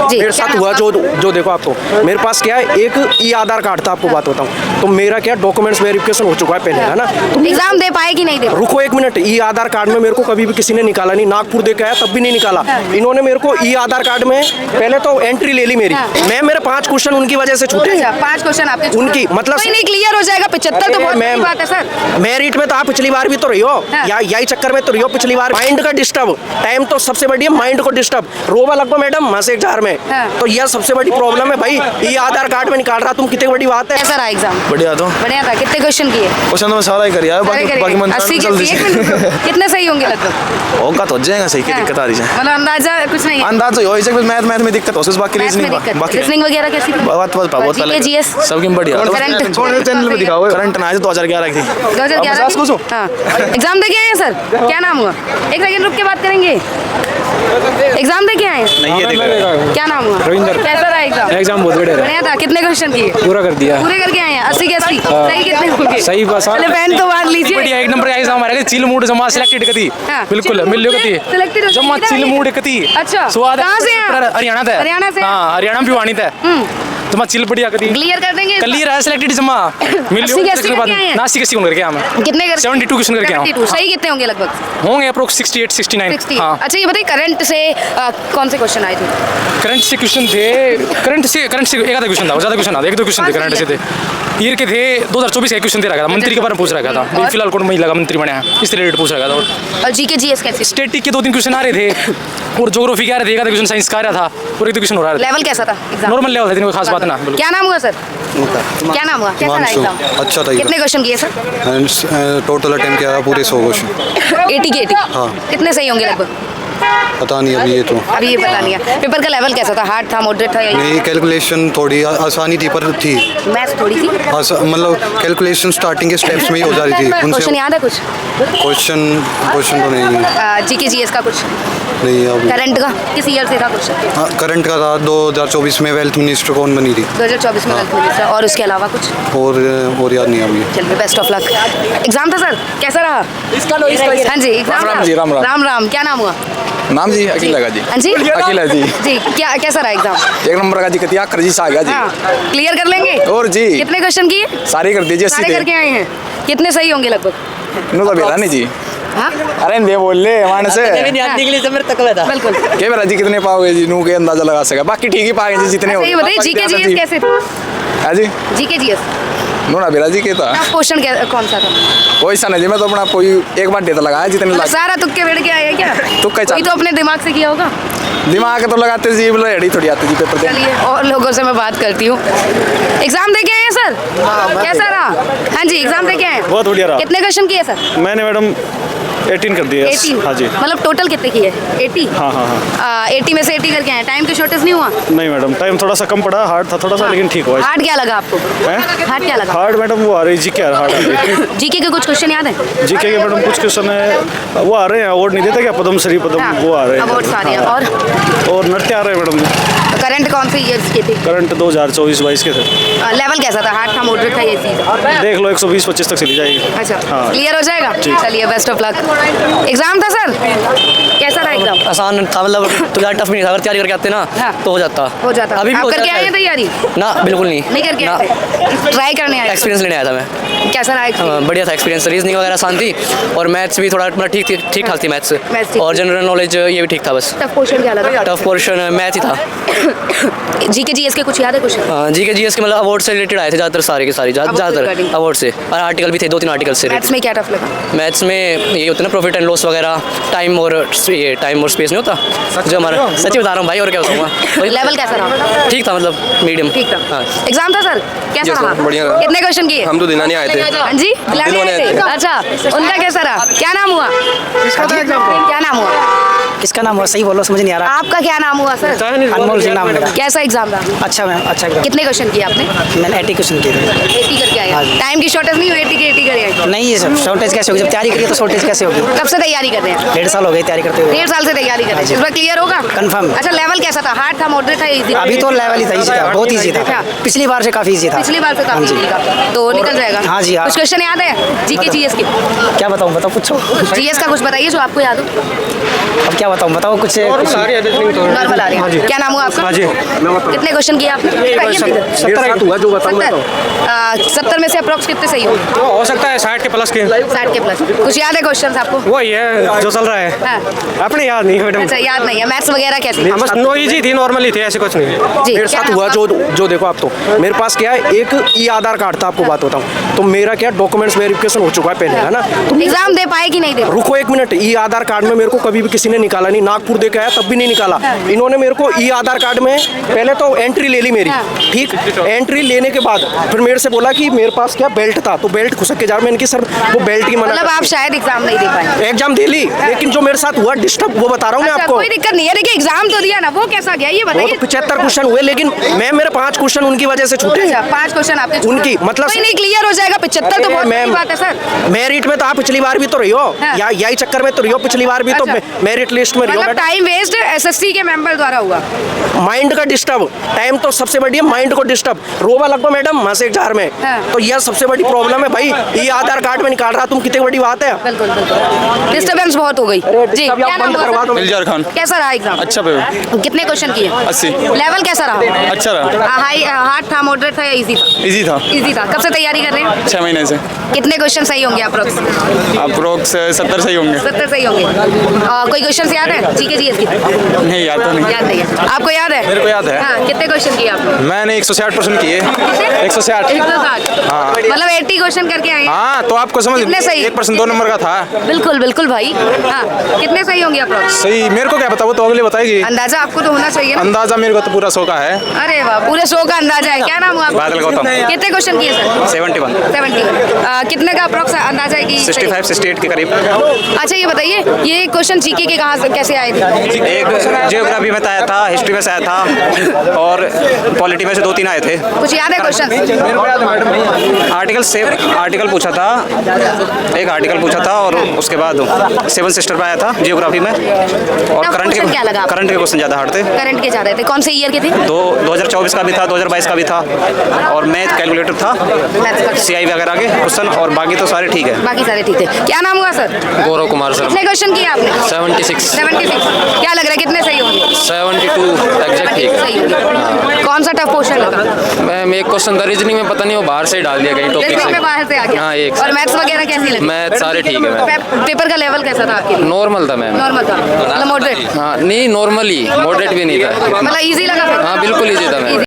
मेरे साथ हुआ जो देखो आपको मेरे पास क्या है, एक ई आधार कार्ड था, आपको बात बताऊं तो मेरा क्या डॉक्यूमेंट्स वेरिफिकेशन हो चुका है पहले, है ना। तो एग्जाम दे पाए कि नहीं दे? रुको एक मिनट, ई आधार कार्ड में मेरे को कभी भी किसी ने निकाला नहीं, नागपुर दे के आया तब भी नहीं निकाला। इन्होंने मेरे को ई आधार कार्ड में पहले तो एंट्री ले ली मेरी, मेरे 5 क्वेश्चन उनकी वजह से छूटे। 5 क्वेश्चन आपके उनकी मतलब नहीं क्लियर हो जाएगा। 75 तो बहुत बड़ी बात है सर। मेरिट में तो आप पिछली बार भी तो रही हो, या यही चक्कर में तो रही हो पिछली बार। माइंड का डिस्टर्ब, टाइम तो सबसे बड़ी है माइंड को डिस्टर्ब। रोवा लगभग मैडम मासे जार में, तो यह सबसे बड़ी प्रॉब्लम है भाई। ये आधार कार्ड में निकाल रहा तुम, कितनी बड़ी बात है। कैसा रहा एग्जाम? बढ़िया तो बढ़िया था। कितने क्वेश्चन किए? क्वेश्चन तो मैं सारा ही कर यार, बाकी मन 80 जल्दी से कितने सही होंगे लगभग? होगा तो हो जाएगा सही, की दिक्कत आ रही है मतलब अंदाजा कुछ नहीं है? अंदाज तो हो सकता है, मैथ में दिक्कत हो सकती, बाकी रीजनिंग वगैरह कैसी थी? बहुत जीके जीएस सबकी बढ़िया। करंट चैनल पे दिखाओ, करंट ना 2011 की 2011। हाँ एग्जाम दे के आए हैं सर? क्या नाम हुआ? एक सेकंड रुक के बात करेंगे। एग्जाम दे के आए हैं? नहीं है, क्या नाम हुआ? रविंदर। कैसा रहा एग्जाम? एग्जाम बहुत बढ़िया था। कितने क्वेश्चन किए? पूरा कर दिया। पूरे करके आए हैं? 80 के 80 सही कितने होंगे? सही बस चले पेन तो बांध लीजिए। बढ़िया एक नंबर का एग्जाम हमारे चिल मूड जमा सिलेक्टेड कती बिल्कुल मिल लो कती सिलेक्टेड जमा चिल मूड कती। अच्छा स्वाद कहां से हैं? हरियाणा से। हरियाणा से? हां हरियाणा में भिवानी से। जमा चिल बढ़िया कती क्लियर कर देंगे? क्लियर है सिलेक्टेड जमा मिल लो उसके बाद 80 80 करके आया मैं। कितने कर? 72 क्वेश्चन करके आया। 72 सही कितने होंगे लगभग? होंगे अप्रोक्स 68 69। हां अच्छा ये बताइए करंट से कौन से क्वेश्चन आए थे? करंट से क्वेश्चन थे, करंट से एक आधा क्वेश्चन था, ज्यादा क्वेश्चन था, 1-2 क्वेश्चन थे करंट से थे। ईयर के थे 2024 का क्वेश्चन दे रखा था, मंत्री के बारे में पूछ रखा था। मैं फिलहाल कौन में लगा मंत्री बना इस रिलेटेड पूछ रखा था। और जीके जीएस कैसे? स्टैटिक के 2-3 क्वेश्चन आ रहे थे और ज्योग्राफी के आ रहे थे, एक आधा क्वेश्चन साइंस का आ रहा था और 1-2 क्वेश्चन हो रहा था। लेवल कैसा था एग्जाम? नॉर्मल लेवल था, कोई खास बात ना। क्या नाम हुआ सर? क्या नाम हुआ? कैसा रहा एग्जाम? अच्छा था। कितने क्वेश्चन किए सर? टोटल अटेम्प्ट किया पूरे 100 क्वेश्चन। 80 के 80? हाँ। कितने सही होंगे लगभग? पता नहीं अभी ये तो अभी ये पता नहीं है। पेपर का लेवल कैसा था? हार्ड था, मॉडरेट था? नहीं कैलकुलेशन थोड़ी आसानी थी, पर थी मैथ्स थोड़ी थी मतलब कैलकुलेशन स्टार्टिंग के स्टेप्स में ही हो जा रही थी। क्वेश्चन याद है कुछ? क्वेश्चन तो नहीं। जीके जीएस का कुछ नहीं अभी। करंट का किस ईयर से था क्वेश्चन? करंट का था 2024 में वेल्थ मिनिस्टर कौन बनी थी? 2024 में वेल्थ मिनिस्टर। और उसके अलावा कुछ? और याद नहीं अभी। चलिए बेस्ट ऑफ लक। एग्जाम था सर, कैसा रहा? हाँ जी एग्जाम राम जी, राम राम। राम राम। क्या नाम हुआ? नाम जी अकील लगा जी। हाँ जी अकील है जी। जी क्या कैसा रहा एग्जाम? एक नंबर का जी कतिया करजी से आ गया जी। हाँ क्लियर कर लेंगे? और जी कितने क्वेश्चन किए? सारे कर दीजिए सारे करके आए हैं? कितने सही होंगे लगभग? नो तो बेला नहीं जी। हाँ अरे बे बोल ले मान से बिल्कुल। के मेरा जी कितने पाओगे जी, नू के अंदाजा लगा सका, बाकी ठीक ही पाएंगे जी जितने हो। ये बताइए जीके जीएस कैसे थे? हां जी जीके जीएस नो ना बेला जी के था क्वेश्चन कौन सा था? कोई सा नहीं जी, मैं तो अपना कोई एक बार डेटा लगाया जितने लगा। सारा तुक्के बैठ के आए क्या? तुक्का ही कोई तो अपने दिमाग से किया होगा। दिमाग तो लगाते जी, बोले रेडी थोड़ी आती जी पेपर दे। चलिए और लोगों से मैं बात करती हूँ। एग्जाम दे के आए हैं सर? कैसा रहा? हाँ जी एग्जाम दे के आए? बहुत बढ़िया रहा। कितने क्वेश्चन किए सर? मैंने मैडम 18 कर दिया। 18? हाँ जी। मतलब टोटल कितने किए? 80? हाँ हाँ हाँ। 80 में से 80 करके आए। टाइम की शॉर्टेज नहीं हुआ? नहीं मैडम टाइम थोड़ा सा कम पड़ा, हार्ड था थोड़ा सा, लेकिन ठीक हुआ। हार्ड क्या लगा आपको? हार्ड क्या लगा? हार्ड मैडम वो आ रही जी, क्या हार्ड आ रही? जीके के कुछ क्वेश्चन याद है? जीके के मैडम कुछ क्वेश्चन है वो आ रहे हैं, अवार्ड नहीं देते क्या, पद्म श्री पद्म वो आ रहे हैं। अवार्ड्स आ रहे हैं। और नृत्य आ रहे हैं मैडम। करंट कौन से ईयर्स के थे? करंट 2024-22 के थे। लेवल कैसा था? हार्ड था, मॉडरेट था, ये चीज देख लो 120-25 तक चली जाएगी। अच्छा हाँ। क्लियर हो जाएगा? चलिए बेस्ट ऑफ लक। एग्जाम था सर, कैसा रहा एग्जाम? आसान था, मतलब तो ज़्यादा टफ नहीं था, अगर तैयारी करके आते ना तो हो जाता। अभी भी करके आए हैं तैयारी? ना बिल्कुल नहीं करके आए थे? ट्राई करने आए? एक्सपीरियंस लेने आया था मैं। कैसा रहा? बढ़िया था एक्सपीरियंस। रीजनिंग वगैरह आसान थी और मैथ्स भी थोड़ा मतलब ठीक ठाक थी मैथ्स, और जनरल नॉलेज ये भी ठीक था। बस टफ पोर्शन क्या लगा? टफ पोर्शन मैथ ही था। जीके जीएस के कुछ याद है क्वेश्चन? जीके जीएस के मतलब अवार्ड से रिलेटेड आए थे ज़्यादातर, सारे के सारे ज़्यादातर अवार्ड से, और आर्टिकल भी थे 2-3 आर्टिकल से। मैथ्स में क्या टफ लगा? मैथ्स में ये होता है ना प्रॉफिट एंड लॉस वगैरह, टाइम और स्पेस नहीं होता जो हमारा। सच्ची बता रहा हूँ भाई, और क्या बताऊँगा। लेवल कैसा रहा? ठीक था, मतलब मीडियम ठीक था। एग्जाम था सर, कैसा रहा? बढ़िया। कितने क्वेश्चन किए? हम तो दिलाने आए थे। हाँ जी दिलाने आए थे। अच्छा उनका कैसा रहा? क्या नाम हुआ? क्या नाम हुआ? किसका नाम हुआ? सही बोलो, समझ नहीं आ रहा। आपका क्या नाम हुआ सर? अनमोल सिंह नाम मेरा। कैसा एग्जाम था? अच्छा मैम, अच्छा एग्जाम। कितने क्वेश्चन किए आपने? मैंने 80 क्वेश्चन किए थे। 80 करके आए। टाइम की शॉर्टेज नहीं हुई? 80 के 80 करे आए? नहीं ये सब शॉर्टेज कैसे होगी? जब तैयारी करिए तो शॉर्टेज कैसे होगी? कब से तैयारी कर रहे हैं? 1.5 साल हो गए तैयारी करते हुए। 1.5 साल से तैयारी कर रहे हैं। इस बार क्लियर होगा? कंफर्म। अच्छा लेवल कैसा था? हार्ड था, मॉडरेट था, इजी? अभी तो लेवल ही था, इजी था, बहुत इजी था। पिछली बार से काफी इजी था। पिछली बार से काफी इजी था, तो निकल जाएगा। हाँ जी हाँ। कुछ क्वेश्चन याद है जीके जीएस के? क्या बताऊँ, बताओ पूछो। जीएस का कुछ बताइए जो आपको याद हो। अब क्या क्या बताऊँ, बताओ कुछ नॉर्मल आ रही है। क्या नाम हुआ आपका? कितने क्वेश्चन किए आपने? मेरे साथ हुआ जो बताऊँ मैं तो 70 में से अप्रोक्स कितने सही होंगे? तो हो सकता है 60 के प्लस के 60 के प्लस। कुछ याद है क्वेश्चन आपको? वही है जो चल रहा है हाँ। अपने याद नहीं मैडम अच्छा, याद नहीं है। मैथ्स वगैरह कैसे? बस नो इजी थी नॉर्मली थी ऐसे कुछ नहीं जी, मेरे क्या साथ नाम हुआ आपका? जो देखो आप तो मेरे पास क्या है, एक ई आधार कार्ड था, आपको बात बताऊँ तो मेरा क्या डॉक्यूमेंट्स वेरिफिकेशन हो चुका है पहले, है ना। तो एग्जाम दे पाए कि नहीं दे पाए? रुको एक मिनट, ई आधार कार्ड में मेरे को कभी भी किसी ने निकाला नहीं, नागपुर दे के आया तब भी नहीं निकाला। इन्होंने मेरे को ई आधार कार्ड में पहले तो एंट्री ले ली मेरी, ठीक। एंट्री लेने के बाद फिर मेरे से बोला कि मेरे पास क्या बेल्ट था, तो बेल्ट खुसक के जा, मैंने कि सर वो बेल्ट की मना मतलब आप शायद एग्जाम नहीं दे पाए? एग्जाम दे ली, लेकिन जो मेरे साथ हुआ डिस्टर्ब वो बता रहा हूँ मैं अच्छा, आपको। कोई दिक्कत नहीं है, देखिए एग्जाम तो दिया ना, वो कैसा गया ये वो बताइए। तो 75 क्वेश्चन हुए, लेकिन मैं मेरे 5 क्वेश्चन उनकी वजह से छूटे। अच्छा, 5 क्वेश्चन आपके छूटे। उनकी मतलब कोई नहीं, क्लियर हो जाएगा। 75 तो बहुत बड़ी बात है सर। मेरिट में तो आप पिछली बार भी तो रही हो, हाँ। या यही चक्कर में तो रही हो, पिछली बार भी तो अच्छा। मेरिट लिस्ट में रही हो। मतलब टाइम वेस्ट एसएससी के मेंबर द्वारा हुआ। माइंड का डिस्टर्ब, टाइम तो सबसे बड़ी है, माइंड को डिस्टर्ब। रोवा लगो मैडम मासिक जार में, हाँ। तो यह सबसे बड़ी प्रॉब्लम है भाई। ये आधार कार्ड में निकाल रहा तुम, कितनी बड़ी बात है। बिल्कुल बिल्कुल, डिस्टर्बेंस बहुत हो गई। जी, disturb क्या आप नाम बंद हुआ करवा सर? दो। इल्जार खान। कैसा रहा एग्जाम? अच्छा पे कितने क्वेश्चन किए? 80। लेवल कैसा रहा? अच्छा रहा, हाई हार्ड था, मॉडरेट था या इजी था? इजी था। इजी था। कब से तैयारी कर रहे हैं? 6 महीने से। कितने क्वेश्चन सही होंगे अप्रोक्स? अप्रोक्स 70 सही होंगे। 70 सही होंगे। कोई क्वेश्चन याद है जीके जीएस की? नहीं याद तो नहीं। याद नहीं है। आपको याद है? मेरे को याद है। हाँ, कितने क्वेश्चन किए आपने? मैंने 160% किए। 160। 160। हाँ। मतलब 80 क्वेश्चन करके आए हैं। हाँ तो आपको समझ कितने सही? 1% 2 नंबर का था। बिल्कुल बिल्कुल भाई। हाँ, कितने सही होंगे अप्रोक्स? सही मेरे को क्या पता, वो तो अगले बताएगी। अंदाजा आपको तो होना चाहिए ना। अंदाजा मेरे को तो पूरा 100 का है। अरे वाह, पूरे 100 का अंदाजा है। क्या नाम हुआ आपका? बादल गौतम। कितने क्वेश्चन किए सर? 71। 70। कितने का अप्रोक्स अंदाजा है कि 65 68 के करीब। अच्छा ये बताइए, ये क्वेश्चन जीके के कहाँ से कैसे आए थे? एक जियोग्राफी में आया था, हिस्ट्री में से आया था, और पॉलिटी में से 2-3 आए थे। कुछ याद है क्वेश्चन? आर्टिकल पूछा था, एक आर्टिकल पूछा था, और उसके बाद 7 सिस्टर पे आया था जियोग्राफी में। और Tough करंट question क्या लगा आपको? के क्वेश्चन ज़्यादा हार्ड थे। करंट के जा रहे थे, कौन से ईयर के थे? 2024 का भी था, 2022 का भी था, और मैथ कैलकुलेटर था, CI वगैरह के क्वेश्चन, और बाकी तो सारे ठीक है। बाकी सारे ठीक थे। क्या नाम हुआ सर? गौरव कुमार सर। कितने क्वेश्चन किए आपने? 76। 76। क्या लग रहा है कितने सही होंगे? 72 एग्जैक्ट ठीक है। सही होंगे। कौन सा टफ क्वेश्चन लगा? मैम एक क्वेश्चन था रीजनिंग में, पता नहीं वो बाहर से ही डाल दिया कहीं टॉपिक रीजनिंग में से। बाहर से आ गया। हाँ, एक और मैथ्स वगैरह कैसी लगी? मैथ सारे ठीक है मैम। पेपर का लेवल कैसा था आपके? नॉर्मल था मैम। नॉर्मल था, मतलब मॉडरेट? हाँ नहीं नॉर्मली, मॉडरेट भी नहीं था। मतलब इजी लगा? हाँ बिल्कुल ईजी था मैम।